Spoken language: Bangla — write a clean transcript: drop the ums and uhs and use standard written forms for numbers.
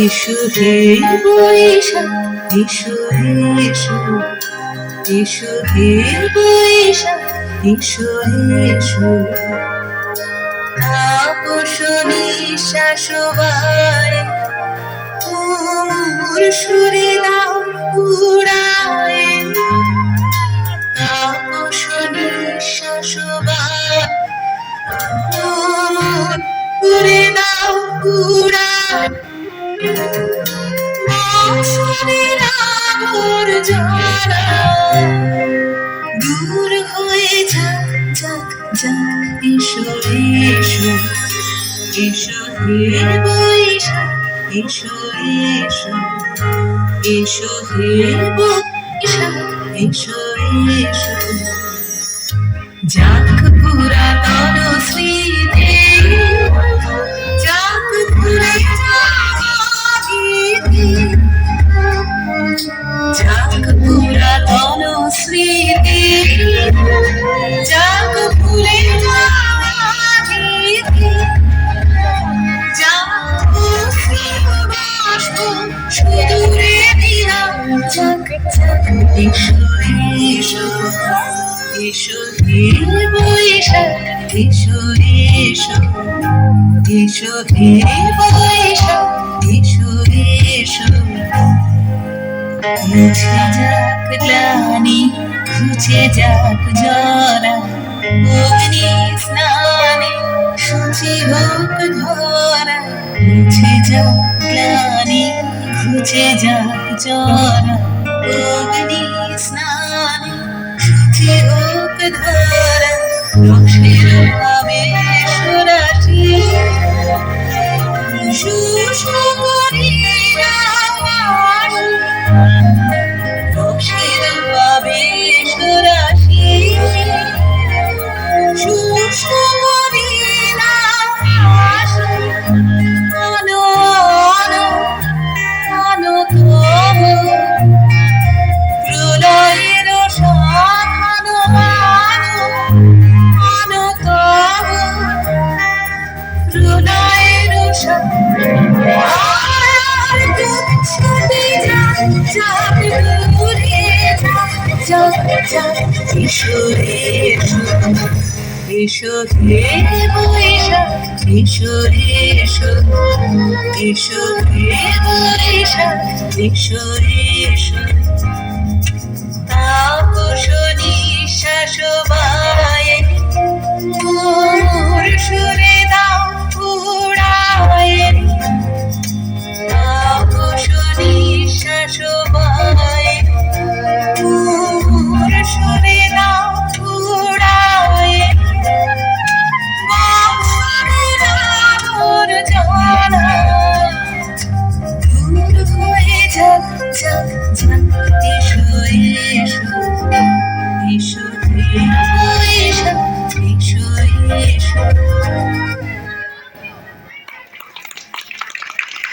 এসো হে বৈশাখ, এসো এসো, এসো হে বৈশাখ, এসো এসো। তাপস নিঃশ্বাস বাড়ে, তুমুর সুরে দাও উড়ায়ে। তাপস নিঃশ্বাস বাড়ে, তুমুর সুরে দাও উড়ায়ে। মৌসুমের আবর্জনা দূর হয়ে যাক যাক যাক। এসো এসো, এসো হে বৈশাখ, এসো এসো, এসো হে বৈশাখ, এসো এসো। যাক পুরাতন স্মৃতি, যাক ঘুরে যাক পুরাতন স্মৃতি, যাক ভুলে যাক বাষ্প সুদূরে দিয়া। যাক যাক এসো এসো, এসো হে বৈশাখ, এসো এসো, এসো হে বৈশাখ, এসো এসো। মুছে যাক গ্লানি, ঘুচে যাক জরা, অগ্নি স্নানে শুচি হোক ধরা। মুছে যাক গ্লানি, ঘুচে যাক জরা, অগ্নি স্নানে শুচি হোক ধরা। রসের আবেশ রাশি শুষ্ক করিয়া হাসি, রসের আবেশ রাশি শুষ্ক করিয়া হাসি। আনো আনো আনো তব প্রলয়ের সাথ, আনো আনো আনো তব প্রলয়ের সাথ। আর দুঃখে যাক যাক দূরে যাক যাক যাক। এসো এসো, এসো হে বৈশাখ, এসো এসো, এসো হে বৈশাখ, এসো এসো। তাপস নিঃশ্বাস বায়ে, তুমুর সুরে দাও উড়ায়ে। তাপস নিঃশ্বাস বায়ে, তুমুর সুরে দাও উড়ায়ে। মৌসুমের আবর্জনা দূর হয়ে যাক যাক যাক।